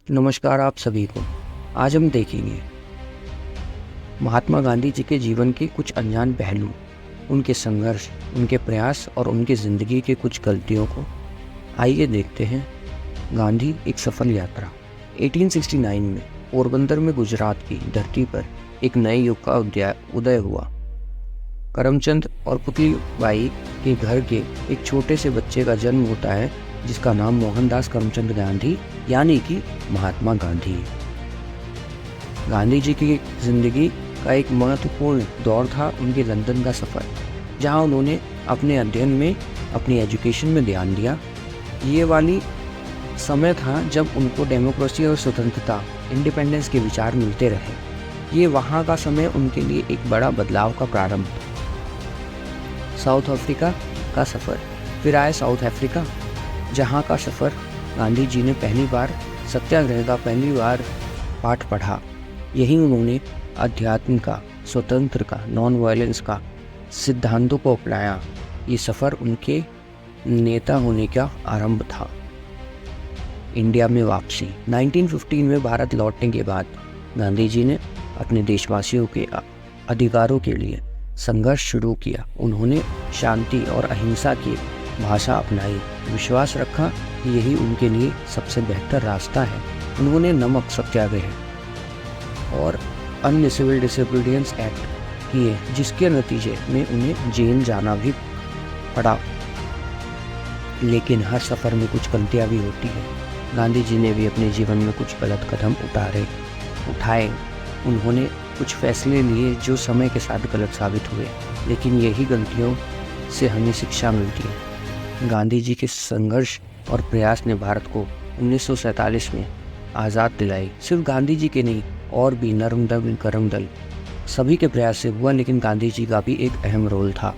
नमस्कार आप सभी को। आज हम देखेंगे महात्मा गांधी जी के जीवन के कुछ अनजान पहलू, उनके संघर्ष, उनके प्रयास और उनकी ज़िंदगी के कुछ गलतियों को। आइए देखते हैं। गांधी एक सफल यात्रा। 1869 में पोरबंदर में गुजरात की धरती पर एक नए युग का उदय हुआ। करमचंद और पुतलीबाई के घर के एक छोटे से बच्चे का जन्म होता है जिसका नाम मोहनदास करमचंद गांधी यानी कि महात्मा गांधी है। गांधी जी की जिंदगी का एक महत्वपूर्ण दौर था उनके लंदन का सफ़र, जहां उन्होंने अपने अध्ययन में, अपनी एजुकेशन में ध्यान दिया। ये वाली समय था जब उनको डेमोक्रेसी और स्वतंत्रता, इंडिपेंडेंस के विचार मिलते रहे। ये वहाँ का समय उनके लिए एक बड़ा बदलाव का प्रारंभ था। साउथ अफ्रीका का सफ़र। फिर आए साउथ अफ्रीका, जहाँ का सफ़र गांधी जी ने पहली बार सत्याग्रह का पहली बार पाठ पढ़ा। यही उन्होंने अध्यात्म का, स्वतंत्र का, नॉन वायलेंस का सिद्धांतों को अपनाया। ये सफ़र उनके नेता होने का आरंभ था। इंडिया में वापसी। 1915 में भारत लौटने के बाद गांधी जी ने अपने देशवासियों के अधिकारों के लिए संघर्ष शुरू किया। उन्होंने शांति और अहिंसा की भाषा अपनाई, विश्वास रखा कि यही उनके लिए सबसे बेहतर रास्ता है। उन्होंने नमक सत्याग्रह और अन्य सिविल डिसोबीडियंस एक्ट किए, जिसके नतीजे में उन्हें जेल जाना भी पड़ा। लेकिन हर सफ़र में कुछ गलतियाँ भी होती हैं। गांधी जी ने भी अपने जीवन में कुछ गलत कदम उठाए। उन्होंने कुछ फैसले लिए जो समय के साथ गलत साबित हुए, लेकिन यही गलतियों से हमें शिक्षा मिलती है। गांधी जी के संघर्ष और प्रयास ने भारत को 1947 में आज़ाद दिलाई। सिर्फ गांधी जी के नहीं, और भी नरम दल, गरम दल, सभी के प्रयास से हुआ, लेकिन गांधी जी का भी एक अहम रोल था।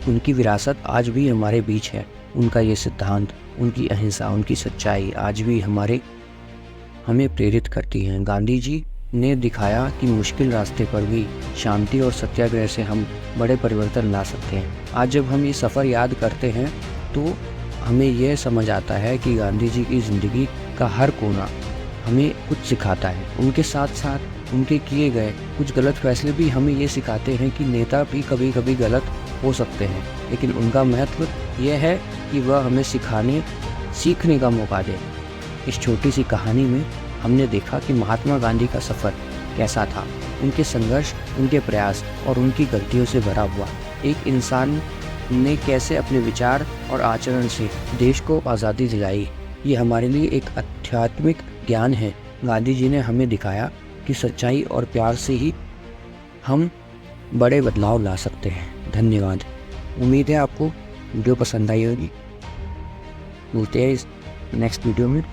उनकी विरासत आज भी हमारे बीच है। उनका ये सिद्धांत, उनकी अहिंसा, उनकी सच्चाई आज भी हमें प्रेरित करती हैं। गांधी जी ने दिखाया कि मुश्किल रास्ते पर भी शांति और सत्याग्रह से हम बड़े परिवर्तन ला सकते हैं। आज जब हम ये सफ़र याद करते हैं तो हमें यह समझ आता है कि गांधी जी की ज़िंदगी का हर कोना हमें कुछ सिखाता है। उनके साथ साथ उनके किए गए कुछ गलत फैसले भी हमें ये सिखाते हैं कि नेता भी कभी कभी गलत हो सकते हैं, लेकिन उनका महत्व यह है कि वह हमें सीखने का मौका दें। इस छोटी सी कहानी में हमने देखा कि महात्मा गांधी का सफ़र कैसा था, उनके संघर्ष, उनके प्रयास और उनकी गलतियों से भरा हुआ। एक इंसान ने कैसे अपने विचार और आचरण से देश को आज़ादी दिलाई। ये हमारे लिए एक आध्यात्मिक ज्ञान है। गांधी जी ने हमें दिखाया कि सच्चाई और प्यार से ही हम बड़े बदलाव ला सकते हैं। धन्यवाद। उम्मीद है आपको वीडियो पसंद आई होगी। मिलते हैं इस नेक्स्ट वीडियो में।